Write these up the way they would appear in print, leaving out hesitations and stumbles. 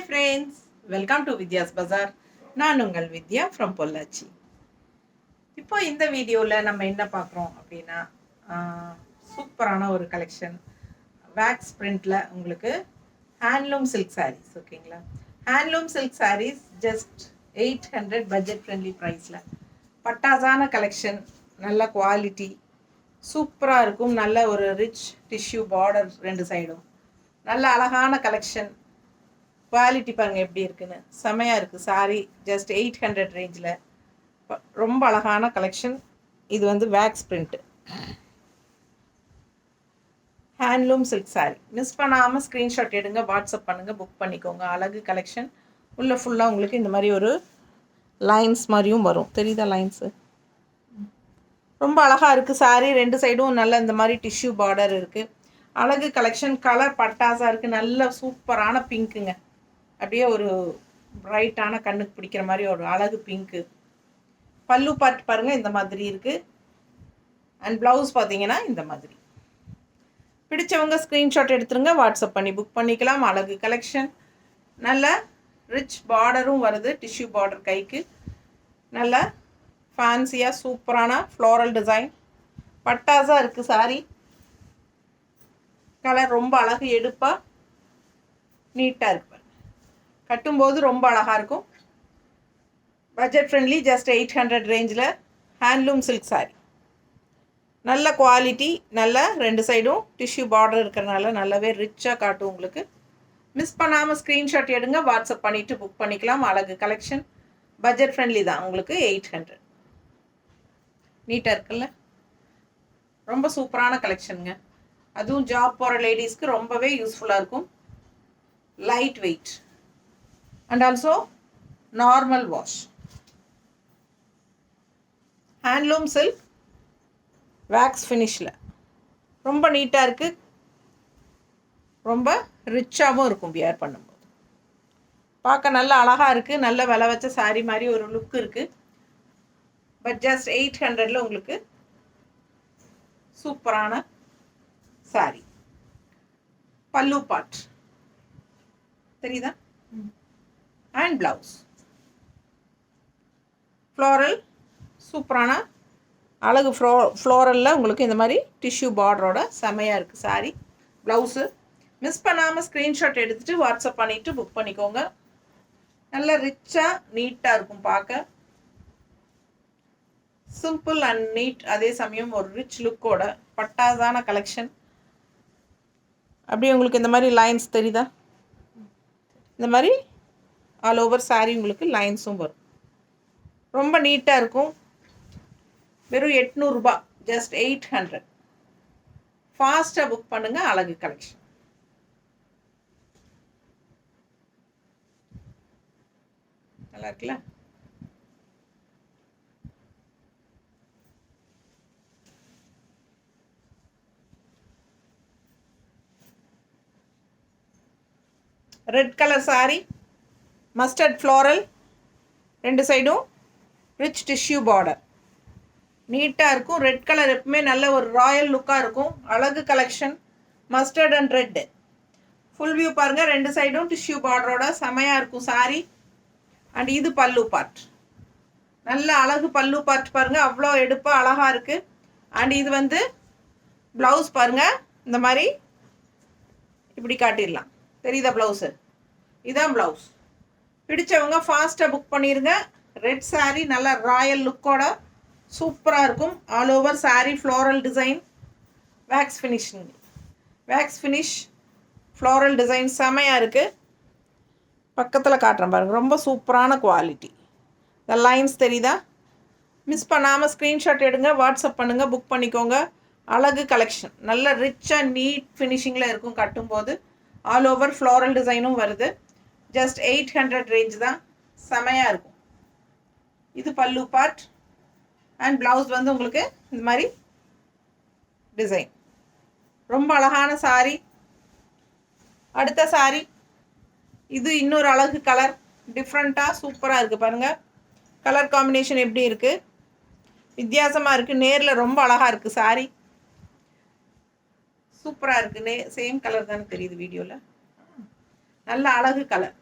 Friends, welcome to Vidya's பஜார். நான் உங்கள் வித்யா from Pollachi. இப்போ இந்த வீடியோவில் நம்ம என்ன பார்க்குறோம் அப்படின்னா, சூப்பரான ஒரு கலெக்ஷன் வேக்ஸ் பிரிண்டில் உங்களுக்கு ஹேண்ட்லூம் சில்க் சாரீஸ். ஓகேங்களா? Handloom silk sarees just 800 budget friendly ப்ரைஸில் பட்டாசான கலெக்ஷன், நல்ல குவாலிட்டி, சூப்பராக இருக்கும். நல்ல ஒரு ரிச் டிஷ்யூ பார்டர் ரெண்டு சைடும், நல்ல அழகான கலெக்ஷன். குவாலிட்டி பாருங்கள் எப்படி இருக்குன்னு, செமையாக இருக்குது. சாரீ ஜஸ்ட் 800 ரேஞ்சில் ரொம்ப அழகான கலெக்ஷன். இது வந்து wax print handloom silk sari. Miss பண்ணாமல் ஸ்க்ரீன்ஷாட் எடுங்க, வாட்ஸ்அப் பண்ணுங்கள், புக் பண்ணிக்கோங்க. அழகு கலெக்ஷன். உள்ளே ஃபுல்லாக உங்களுக்கு இந்த மாதிரி ஒரு லைன்ஸ் மாதிரியும் வரும். தெரியுதா லைன்ஸு? ரொம்ப அழகாக இருக்குது. சாரீ ரெண்டு சைடும் நல்ல இந்த மாதிரி டிஷ்யூ பார்டர் இருக்குது. அழகு கலெக்ஷன். கலர் பட்டாசாக இருக்குது. நல்ல சூப்பரான பிங்க்குங்க. அப்படியே ஒரு பிரைட்டான கண்ணுக்கு பிடிக்கிற மாதிரி ஒரு அழகு பிங்க்கு. பல்லு பார்ட் பாருங்கள் இந்த மாதிரி இருக்குது. அண்ட் ப்ளவுஸ் பார்த்தீங்கன்னா இந்த மாதிரி. பிடிச்சவங்க ஸ்க்ரீன்ஷாட் எடுத்துருங்க, வாட்ஸ்அப் பண்ணி புக் பண்ணிக்கலாம். அழகு கலெக்ஷன். நல்ல ரிச் பார்டரும் வருது, டிஷ்யூ பார்டர் கைக்கு. நல்ல ஃபேன்சியாக சூப்பரான ஃப்ளோரல் டிசைன். பட்டாசாக இருக்குது சாரீ. கலர் ரொம்ப அழகு, எடுப்பாக நீட்டாக இருக்கு. கட்டும்போது ரொம்ப அழகாக இருக்கும். பட்ஜெட் ஃப்ரெண்ட்லி, ஜஸ்ட் 800 ரேஞ்சில் ஹேண்ட்லூம் சில்க் சாரீ. நல்ல குவாலிட்டி, நல்ல ரெண்டு சைடும் டிஷ்யூ பார்டர் இருக்கிறனால நல்லாவே ரிச்சாக காட்டும் உங்களுக்கு. மிஸ் பண்ணாமல் ஸ்க்ரீன்ஷாட் எடுங்க, வாட்ஸ்அப் பண்ணிவிட்டு புக் பண்ணிக்கலாம். அழகு கலெக்ஷன். பட்ஜெட் ஃப்ரெண்ட்லி தான் உங்களுக்கு. 800. நீட்டாக இருக்குல்ல? ரொம்ப சூப்பரான கலெக்ஷனுங்க. அதுவும் ஜாப் போகிற லேடிஸ்க்கு ரொம்பவே யூஸ்ஃபுல்லாக இருக்கும். Light weight and also normal wash. Handloom silk wax ஃபினிஷில் ரொம்ப நீட்டாக இருக்குது. ரொம்ப ரிச்சாகவும் இருக்கும் வியர் பண்ணும்போது. பார்க்க நல்ல அழகாக இருக்குது. நல்ல விலை வச்ச சாரீ மாதிரி ஒரு லுக் இருக்குது. பட் ஜஸ்ட் 800ல் உங்களுக்கு சூப்பரான சாரீ. பல்லு பார்ட் தெரியுதா? And blouse floral. சூப்பரான அழகு ஃப்ளோரலில் உங்களுக்கு இந்த மாதிரி டிஷ்யூ பார்டரோட செமையாக இருக்குது சாரீ. ப்ளவுஸு மிஸ் பண்ணாமல் ஸ்க்ரீன்ஷாட் எடுத்துகிட்டு வாட்ஸ்அப் பண்ணிவிட்டு புக் பண்ணிக்கோங்க. நல்ல ரிச்சாக நீட்டாக இருக்கும் பார்க்க. சிம்பிள் அண்ட் நீட், அதே சமயம் ஒரு ரிச் லுக்கோட பட்டாசான கலெக்ஷன். அப்படியே உங்களுக்கு இந்த மாதிரி லைன்ஸ் தெரியுதா? இந்த மாதிரி ஆல் ஓவர் சாரீ உங்களுக்கு லைன்ஸும் வரும். ரொம்ப நீட்டாக இருக்கும். வெறும் 800 ரூபாய், ஜஸ்ட் 800. ஃபாஸ்ட்டாக புக் பண்ணுங்கள். அழகு கலெக்ஷன். நல்லா இருக்குல்ல? Red colour sari, mustard floral, ரெண்டு சைடும் ரிச் டிஷ்யூ பார்டர். நீட்டாக இருக்கும். ரெட் கலர் எப்பவுமே நல்ல ஒரு ராயல் லுக்காக இருக்கும். அழகு collection. Mustard and red. Full view பாருங்கள். ரெண்டு சைடும் டிஷ்யூ பார்டரோட செமையாக இருக்கும் சாரீ. அண்ட் இது பல்லு பார்ட். நல்ல அழகு பல்லு பார்ட் பாருங்கள், அவ்வளோ எடுப்பாக அழகாக இருக்குது. அண்ட் இது வந்து ப்ளவுஸ் பாருங்கள், இந்த மாதிரி இப்படி காட்டிடலாம். தெரியுதா ப்ளவுஸு? இதுதான் ப்ளவுஸ். பிடிச்சவங்க ஃபாஸ்ட்டாக புக் பண்ணிடுங்க. ரெட் சாரீ நல்ல ராயல் லுக்கோட சூப்பராக இருக்கும். All over sari floral design, wax finishing. Wax finish floral design செமையாக இருக்குது. பக்கத்தில் காட்டுறேன் பாருங்கள். ரொம்ப சூப்பரான குவாலிட்டி. இந்த லைன்ஸ் தெரியுதா? மிஸ் பண்ணாமல் ஸ்க்ரீன்ஷாட் எடுங்க, வாட்ஸ்அப் பண்ணுங்கள், புக் பண்ணிக்கோங்க. அழகு கலெக்ஷன். நல்ல ரிச்சாக நீட் ஃபினிஷிங்கில் இருக்கும் கட்டும்போது. ஆல் ஓவர் ஃப்ளோரல் டிசைனும் வருது. ஜஸ்ட் 800 ரேஞ்ச் தான். செமையாக இருக்கும். இது பல்லு பார்ட். அண்ட் ப்ளவுஸ் வந்து உங்களுக்கு இந்த மாதிரி டிசைன். ரொம்ப அழகான சாரீ. அடுத்த சாரீ இது இன்னொரு அழகு கலர். டிஃப்ரெண்ட்டாக சூப்பராக இருக்குது பாருங்கள். கலர் காம்பினேஷன் எப்படி இருக்குது? வித்தியாசமாக இருக்குது. நேரில் ரொம்ப அழகாக இருக்குது சாரீ. சூப்பராக இருக்குது. சேம் கலர் தானே தெரியுது வீடியோவில். நல்ல அழகு கலர்.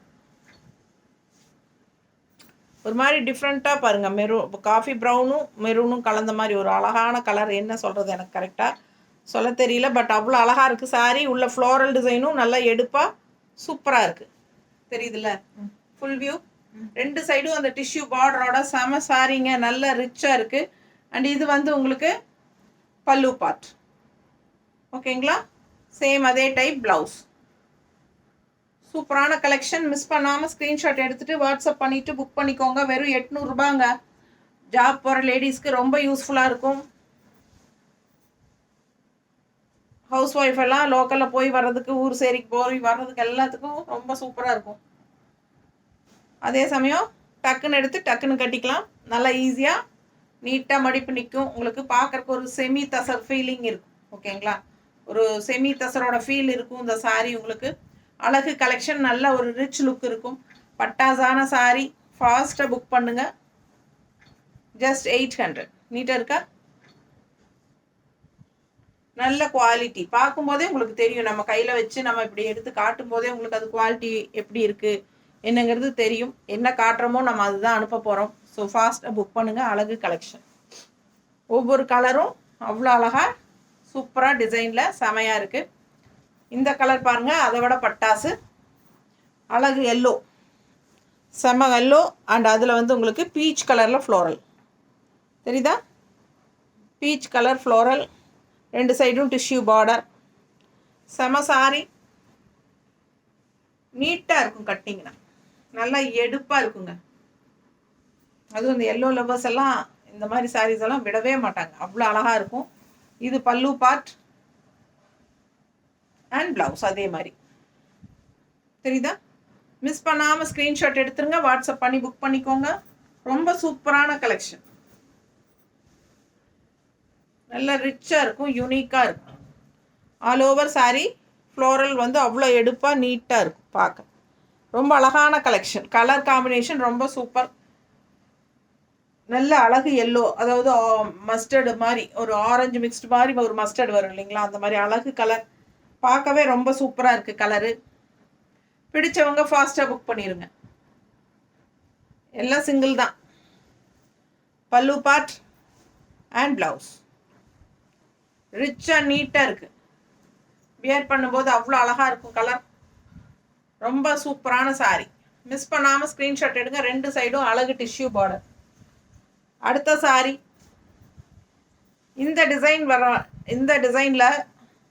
ஒரு மாதிரி டிஃப்ரெண்ட்டாக பாருங்கள், காஃபி ப்ரௌனும் மெரூனும் கலந்த மாதிரி ஒரு அழகான கலர். என்ன சொல்கிறது எனக்கு கரெக்டாக சொல்ல தெரியல, பட் அவ்வளோ அழகாக இருக்குது சாரீ. உள்ள ஃப்ளோரல் டிசைனும் நல்லா எடுப்பாக சூப்பராக இருக்குது. தெரியுதுல்ல? ஃபுல் வியூ 2 சைடும் அந்த டிஷ்யூ பார்டரோட செம சாரீங்க, நல்ல ரிச்சாக இருக்குது. அண்ட் இது வந்து உங்களுக்கு பல்லு பார்ட். ஓகேங்களா? சேம் அதே டைப் ப்ளவுஸ். சூப்பரான கலெக்ஷன். மிஸ் பண்ணாமல் ஸ்க்ரீன்ஷாட் எடுத்துகிட்டு வாட்ஸ்அப் பண்ணிவிட்டு புக் பண்ணிக்கோங்க. வெறும் 800 ரூபாங்க. ஜாப் போகிற லேடிஸ்க்கு ரொம்ப யூஸ்ஃபுல்லாக இருக்கும். ஹவுஸ் ஒய்ஃப் எல்லாம் லோக்கலில் போய் வர்றதுக்கு, ஊர் சேரிக்கு போய் வர்றதுக்கு எல்லாத்துக்கும் ரொம்ப சூப்பராக இருக்கும். அதே சமயம் டக்குன்னு எடுத்து டக்குன்னு கட்டிக்கலாம். நல்லா ஈஸியாக நீட்டாக மடிப்பு நிற்கும். உங்களுக்கு பார்க்குறக்கு ஒரு செமி தசர் ஃபீலிங் இருக்கும். ஓகேங்களா? ஒரு செமி தசரோட ஃபீல் இருக்கும் இந்த சாரீ. உங்களுக்கு அழகு கலெக்ஷன், நல்ல ஒரு ரிச் லுக் இருக்கும். பட்டாசான சாரீ. ஃபாஸ்ட்டாக புக் பண்ணுங்கள். ஜஸ்ட் 800. நீட்டாக இருக்கா? நல்ல குவாலிட்டி. பார்க்கும்போதே உங்களுக்கு தெரியும், நம்ம கையில் வச்சு நம்ம இப்படி எடுத்து காட்டும் போதே உங்களுக்கு அது குவாலிட்டி எப்படி இருக்குது என்னங்கிறது தெரியும். என்ன காட்டுறோமோ நம்ம அதுதான் அனுப்ப போகிறோம். ஸோ ஃபாஸ்ட்டாக புக் பண்ணுங்கள். அழகு கலெக்ஷன். ஒவ்வொரு கலரும் அவ்வளோ அழகாக சூப்பராக டிசைனில் செமையாக இருக்குது. இந்த கலர் பாருங்கள், அதை விட பட்டாசு. அழகு எல்லோ, செம எல்லோ. அண்ட் அதில் வந்து உங்களுக்கு பீச் கலரில் ஃப்ளோரல் தெரியுதா? பீச் கலர் ஃப்ளோரல், 2 சைடும் டிஷ்யூ பார்டர். செம சாரி. நீட்டாக இருக்கும் கட்டிங்கன்னா, நல்லா எடுப்பாக இருக்குங்க. அதுவும் இந்த எல்லோ லவ்வர்ஸ் எல்லாம் இந்த மாதிரி சாரீஸ் எல்லாம் விடவே மாட்டாங்க, அவ்வளோ அழகாக இருக்கும். இது பல்லு பார்ட் அண்ட் ப்ளவுஸ் அதே மாதிரி தெரியுதா? மிஸ் பண்ணாமல் ஸ்க்ரீன்ஷாட் எடுத்துருங்க, வாட்ஸ்அப் பண்ணி புக் பண்ணிக்கோங்க. ரொம்ப சூப்பரான கலெக்ஷன், நல்லா ரிச்சாக இருக்கும், யூனிக்காக இருக்கும். ஆல் ஓவர் சாரீ ஃப்ளோரல் வந்து அவ்வளோ எடுப்பாக நீட்டாக இருக்கும் பார்க்க. ரொம்ப அழகான கலெக்ஷன். கலர் காம்பினேஷன் ரொம்ப சூப்பர். நல்ல அழகு எல்லோ, அதாவது மஸ்டர்டு மாதிரி ஒரு ஆரஞ்சு மிக்ஸ்டு மாதிரி ஒரு மஸ்டர்டு வரும் இல்லைங்களா, அந்த மாதிரி அழகு கலர். பார்க்கவே ரொம்ப சூப்பராக இருக்குது கலரு. பிடிச்சவங்க ஃபாஸ்ட்டாக புக் பண்ணிடுங்க. எல்லாம் சிங்கிள் தான். பல்லு பார்ட் அண்ட் ப்ளவுஸ் ரிச்சாக நீட்டாக இருக்குது. வியர் பண்ணும்போது அவ்வளோ அழகாக இருக்கும் கலர். ரொம்ப சூப்பரான சாரீ. மிஸ் பண்ணாமல் ஸ்க்ரீன்ஷாட் எடுங்க. 2 சைடும் அழகு டிஷ்யூ பார்டர். அடுத்த சாரீ இந்த டிசைன் இந்த டிசைனில்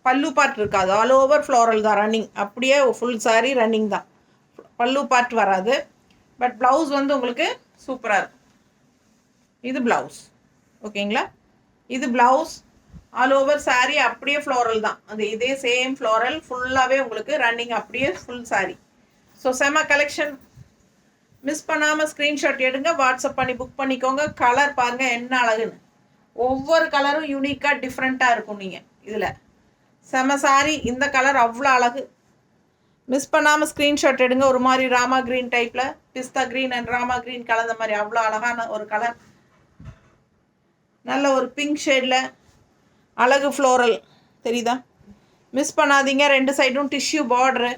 பல்லு பார்ட் இருக்காது, ஆல் ஓவர் ஃப்ளோரல் தான் ரன்னிங். அப்படியே ஃபுல் சாரீ ரன்னிங் தான், பல்லு பார்ட் வராது. பட் ப்ளவுஸ் வந்து உங்களுக்கு சூப்பராக இருக்கும். இது ப்ளவுஸ். ஓகேங்களா? இது ப்ளவுஸ். ஆல் ஓவர் சாரீ அப்படியே ஃப்ளோரல் தான், அது இதே சேம் ஃப்ளோரல் ஃபுல்லாகவே உங்களுக்கு ரன்னிங், அப்படியே ஃபுல் சாரீ. ஸோ செம கலெக்ஷன். மிஸ் பண்ணாமல் ஸ்க்ரீன்ஷாட் எடுங்க, வாட்ஸ்அப் பண்ணி புக் பண்ணிக்கோங்க. கலர் பாருங்கள் என்ன அழகுன்னு. ஒவ்வொரு கலரும் யூனிக்காக டிஃப்ரெண்ட்டாக இருக்கும். நீங்கள் இதில் செம சாரீ. இந்த கலர் அவ்வளோ அழகு. மிஸ் பண்ணாமல் ஸ்க்ரீன்ஷாட் எடுங்க. ஒரு மாதிரி ராமா க்ரீன் டைப்பில், பிஸ்தா க்ரீன் அண்ட் ராமா க்ரீன் கலந்த மாதிரி அவ்வளோ அழகான ஒரு கலர். நல்ல ஒரு பிங்க் ஷேடில் அழகு ஃப்ளோரல் தெரியுதா? மிஸ் பண்ணாதீங்க. 2 சைடும் டிஷ்யூ பார்டரு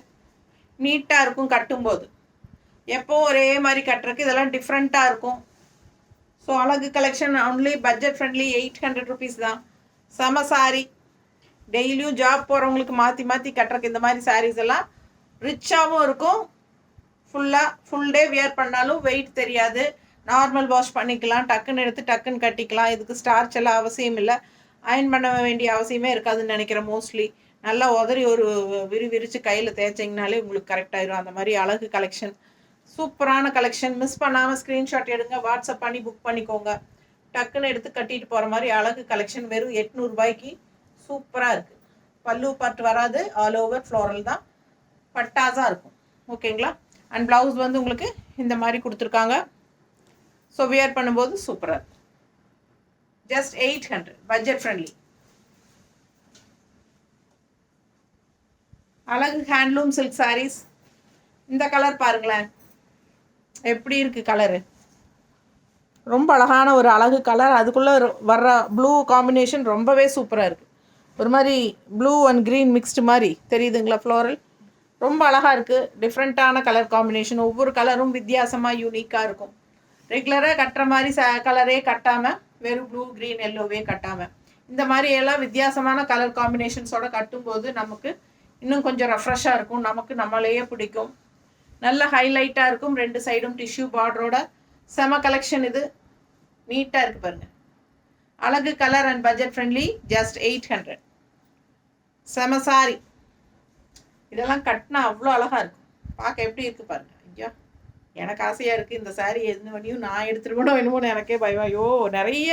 நீட்டாக இருக்கும் கட்டும்போது. எப்போவும் ஒரே மாதிரி கட்டுறதுக்கு இதெல்லாம் டிஃப்ரெண்ட்டாக இருக்கும். ஸோ அழகு collection. Only budget friendly 800 rupees தான். செம சாரீ. டெய்லியும் ஜாப் போகிறவங்களுக்கு மாற்றி மாற்றி கட்டுறக்கு இந்த மாதிரி சாரீஸ் எல்லாம் ரிச்சாகவும் இருக்கும். ஃபுல் டே வியர் பண்ணாலும் வெயிட் தெரியாது. நார்மல் வாஷ் பண்ணிக்கலாம், டக்குன்னு எடுத்து டக்குன்னு கட்டிக்கலாம். இதுக்கு ஸ்டார்ச் எல்லாம் அவசியம் இல்லை, அயன் பண்ண வேண்டிய அவசியமே இருக்காதுன்னு நினைக்கிறேன் மோஸ்ட்லி. நல்லா உதறி ஒரு விரிச்சு கையில் தேய்ச்சிங்கனாலே உங்களுக்கு கரெக்டாகிடும். அந்த மாதிரி அழகு கலெக்ஷன், சூப்பரான கலெக்ஷன். மிஸ் பண்ணாமல் ஸ்க்ரீன்ஷாட் எடுங்க, வாட்ஸ்அப் பண்ணி புக் பண்ணிக்கோங்க. டக்குன்னு எடுத்து கட்டிட்டு போகிற மாதிரி அழகு கலெக்ஷன். வெறும் 800 ரூபாய்க்கு சூப்பராக இருக்குது. பல்லு பார்ட் வராது, ஆல் ஓவர் ஃப்ளோரல் தான், பட்டாஸாக இருக்கும். ஓகேங்களா? அண்ட் ப்ளவுஸ் வந்து உங்களுக்கு இந்த மாதிரி கொடுத்துருக்காங்க. ஸோ வியர் பண்ணும்போது சூப்பராக இருக்கும். Just 800, budget friendly. அழகு ஹேண்ட்லூம் சில்க் சாரீஸ். இந்த கலர் பாருங்களேன் எப்படி இருக்குது கலரு. ரொம்ப அழகான ஒரு அழகு கலர். அதுக்குள்ளே வர்ற ப்ளூ காம்பினேஷன் ரொம்பவே சூப்பராக இருக்குது. ஒரு மாதிரி ப்ளூ அண்ட் க்ரீன் மிக்ஸ்டு மாதிரி தெரியுதுங்களா ஃப்ளோரல். ரொம்ப அழகாக இருக்குது. டிஃப்ரெண்ட்டான கலர் காம்பினேஷன். ஒவ்வொரு கலரும் வித்தியாசமாக யூனிக்காக இருக்கும். ரெகுலராக கட்டுற மாதிரி கலரே கட்டாமல் வெறும் ப்ளூ க்ரீன் எல்லோவே கட்டாமல் இந்த மாதிரி எல்லாம் வித்தியாசமான கலர் காம்பினேஷன்ஸோட கட்டும்போது நமக்கு இன்னும் கொஞ்சம் ரெஃப்ரெஷ்ஷாக இருக்கும், நமக்கு நம்மளையே பிடிக்கும், நல்ல ஹைலைட்டாக இருக்கும். 2 சைடும் டிஷ்யூ பார்டரோட செம கலெக்ஷன். இது நீட்டாக இருக்குது பாருங்கள், அழகு colour and budget friendly, just 800. செம சாரி, இதெல்லாம் கட்டினா அவ்வளோ அழகாக இருக்கும், பார்க்க எப்படி இருக்குது பாருங்கள். ஐயா எனக்கு ஆசையாக இருக்குது இந்த சாரீ எது பண்ணியும் நான் எடுத்துகிட்டு வேணுமோன்னு எனக்கே பயம். ஐயோ நிறைய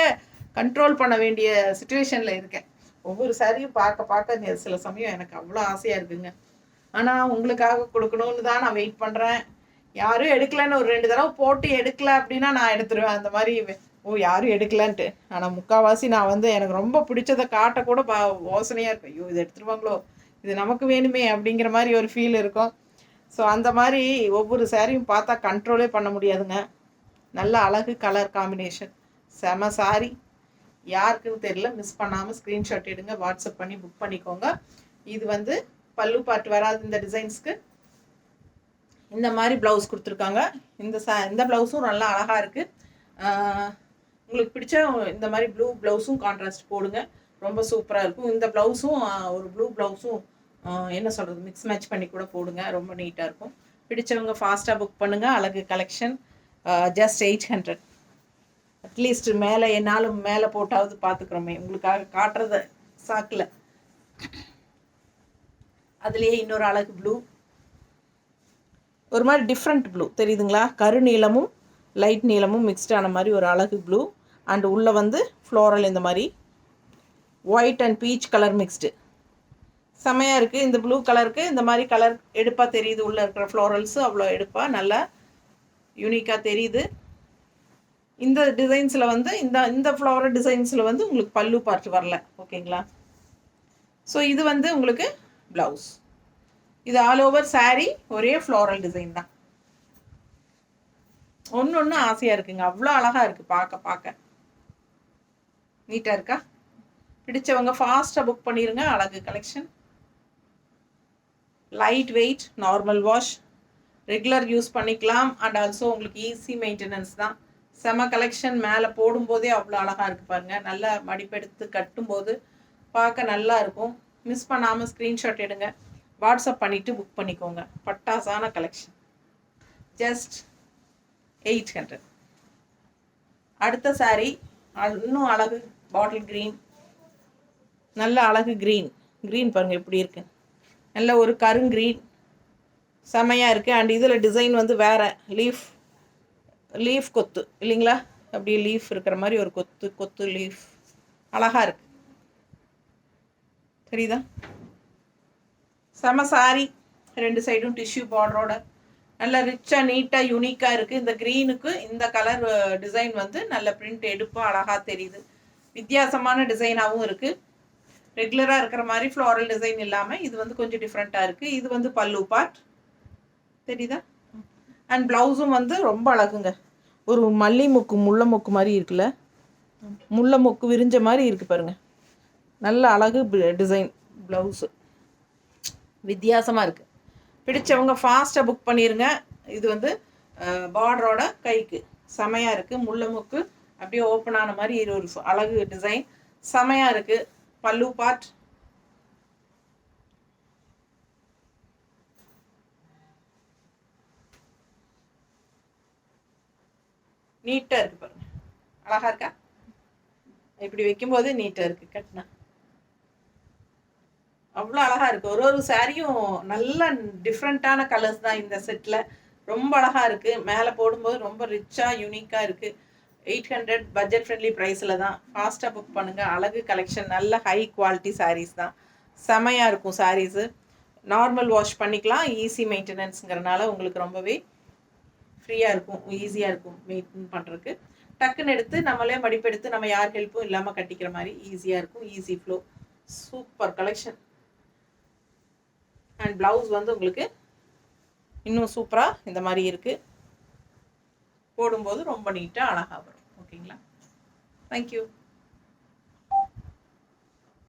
கண்ட்ரோல் பண்ண வேண்டிய சுச்சுவேஷனில் இருக்கேன். ஒவ்வொரு சாரியும் பார்க்க சில சமயம் எனக்கு அவ்வளோ ஆசையாக இருக்குங்க. ஆனால் உங்களுக்காக கொடுக்கணுன்னு தான் நான் வெயிட் பண்ணுறேன். யாரும் எடுக்கலன்னு ஒரு 2 தடவை போட்டு எடுக்கல அப்படின்னா நான் எடுத்துருவேன் அந்த மாதிரி. யாரும் எடுக்கலன்ட்டு. ஆனால் முக்கால்வாசி நான் எனக்கு ரொம்ப பிடிச்சதை காட்டக்கூட யோசனையாக இருக்கும். ஐயோ இது எடுத்துருவாங்களோ, இது நமக்கு வேணுமே அப்படிங்கிற மாதிரி ஒரு ஃபீல் இருக்கும். ஸோ அந்த மாதிரி ஒவ்வொரு சாரியும் பார்த்தா கண்ட்ரோலே பண்ண முடியாதுங்க. நல்ல அழகு கலர் காம்பினேஷன், செம சாரி. யாருக்குன்னு தெரியல, மிஸ் பண்ணாமல் ஸ்க்ரீன்ஷாட் எடுங்க, வாட்ஸ்அப் பண்ணி புக் பண்ணிக்கோங்க. இது பல்லு பாட்டு வராது இந்த டிசைன்ஸ்க்கு. இந்த மாதிரி ப்ளவுஸ் கொடுத்துருக்காங்க. இந்த ப்ளவுஸும் நல்லா அழகாக இருக்குது. உங்களுக்கு பிடிச்ச இந்த மாதிரி ப்ளூ ப்ளவுஸும் கான்ட்ராஸ்ட் போடுங்க, ரொம்ப சூப்பராக இருக்கும். இந்த ப்ளவுஸும் ஒரு ப்ளூ ப்ளவுஸும் என்ன சொல்கிறது மிக்ஸ் மேட்ச் பண்ணி கூட போடுங்க, ரொம்ப நீட்டாக இருக்கும். பிடிச்சவங்க ஃபாஸ்ட்டாக புக் பண்ணுங்கள். அழகு கலெக்ஷன், ஜஸ்ட் 800. அட்லீஸ்ட் மேலே என்னாலும் மேலே போட்டாவது பார்த்துக்குறோமே, உங்களுக்காக காட்டுறத சாக்கில். அதுலேயே இன்னொரு அழகு ப்ளூ, ஒரு மாதிரி டிஃப்ரெண்ட் ப்ளூ தெரியுதுங்களா, கருநீளமும் லைட் நீளமும் மிக்ஸ்டான மாதிரி ஒரு அழகு ப்ளூ. அண்ட் உள்ளே ஃப்ளோரல் இந்த மாதிரி white and peach colour mixed, செமையாக இருக்குது. இந்த ப்ளூ கலருக்கு இந்த மாதிரி கலர் எடுப்பாக தெரியுது, உள்ளே இருக்கிற ஃப்ளோரல்ஸு அவ்வளோ எடுப்பாக நல்லா யூனிக்காக தெரியுது. இந்த டிசைன்ஸில் இந்த ஃப்ளோரல் டிசைன்ஸில் உங்களுக்கு பல்லு பார்ட் வரல, ஓகேங்களா. ஸோ இது உங்களுக்கு ப்ளவுஸ். இது ஆல் ஓவர் சாரீ ஒரே ஃப்ளோரல் டிசைன் தான். ஒன்று ஆசையாக இருக்குங்க, அவ்வளோ அழகாக இருக்குது பார்க்க நீட்டாக இருக்கா. பிடிச்சவங்க ஃபாஸ்ட்டாக புக் பண்ணிடுங்க. அழகு collection, light weight, normal wash, regular use பண்ணிக்கலாம். அண்ட் ஆல்சோ உங்களுக்கு ஈஸி மெயின்டெனன்ஸ் தான். செம கலெக்ஷன். மேலே போடும்போதே அவ்வளோ அழகாக இருக்குது பாருங்கள். நல்லா மடிப்பெடுத்து கட்டும்போது பார்க்க நல்லா இருக்கும். மிஸ் பண்ணாமல் ஸ்க்ரீன்ஷாட் எடுங்க, வாட்ஸ்அப் பண்ணிவிட்டு புக் பண்ணிக்கோங்க. பட்டாசான கலெக்ஷன், ஜஸ்ட் 800. அடுத்த சாரீ இன்னும் அழகு பாட்டில் க்ரீன், நல்ல அழகு க்ரீன் பாருங்கள் எப்படி இருக்குது, நல்ல ஒரு கருங்க்ரீன், செமையாக இருக்குது. அண்ட் இதில் டிசைன் வேறு லீஃப் கொத்து இல்லைங்களா, அப்படியே லீஃப் இருக்கிற மாதிரி ஒரு கொத்து லீஃப் அழகாக இருக்குது, தெரியுதா. செம சாரி, 2 சைடும் டிஷ்யூ பார்டரோட நல்ல ரிச்சாக நீட்டாக யூனிக்காக இருக்குது. இந்த க்ரீனுக்கு இந்த கலர் டிசைன் நல்ல பிரிண்ட் எடுப்பாக அழகாக தெரியுது. வித்தியாசமான டிசைனாகவும் இருக்குது. ரெகுலராக இருக்கிற மாதிரி ஃப்ளோரல் டிசைன் இல்லாமல் இது கொஞ்சம் டிஃப்ரெண்ட்டாக இருக்குது. இது பல்லு பார்ட் தெரியுதா. அண்ட் ப்ளவுஸும் ரொம்ப அழகுங்க, ஒரு மல்லி மொக்கு முல்லை மொக்கு மாதிரி இருக்குல்ல, முல்லை மொக்கு விரிஞ்ச மாதிரி இருக்குது பாருங்கள். நல்ல அழகு டிசைன் ப்ளவுஸு, வித்தியாசமாக இருக்குது. பிடிச்சவங்க ஃபாஸ்ட்டாக புக் பண்ணிடுங்க. இது பார்டரோட கைக்கு செமையாக இருக்குது. முல்லை மொக்கு அப்படியே ஓப்பன் ஆன மாதிரி ஒரு அழகு டிசைன், செமையாக இருக்குது. பல்லு பார்ட், நீட்டாக இருக்குது பாருங்கள், அழகாக இருக்கா. இப்படி வைக்கும்போது நீட்டாக இருக்குது, கட்டினா அவ்வளோ அழகாக இருக்குது. ஒரு சாரியும் நல்ல டிஃப்ரெண்ட்டான கலர்ஸ் தான் இந்த செட்டில், ரொம்ப அழகாக இருக்குது. மேலே போடும்போது ரொம்ப ரிச்சாக யூனிக்காக இருக்குது. 800 பட்ஜெட் ஃப்ரெண்ட்லி ப்ரைஸில் தான். ஃபாஸ்ட்டாக புக் பண்ணுங்கள். அழகு கலெக்ஷன், நல்ல ஹை குவாலிட்டி சாரீஸ் தான், செமையாக இருக்கும் சாரீஸு. நார்மல் வாஷ் பண்ணிக்கலாம், ஈஸி மெயின்டெனன்ஸுங்கிறனால உங்களுக்கு ரொம்பவே ஃப்ரீயாக இருக்கும், ஈஸியாக இருக்கும் மெயின்டைன் பண்ணுறதுக்கு. டக்குன்னு எடுத்து நம்மளே மடிப்பெடுத்து நம்ம யார் ஹெல்ப்பும் இல்லாமல் கட்டிக்கிற மாதிரி ஈஸியாக இருக்கும், easy flow. Super collection. And blouse உங்களுக்கு இன்னும் சூப்பராக இந்த மாதிரி இருக்குது, போடும்போது ரொம்ப நீட்டாக அழகாக வரும், ஓகேங்களா. தேங்க்யூ.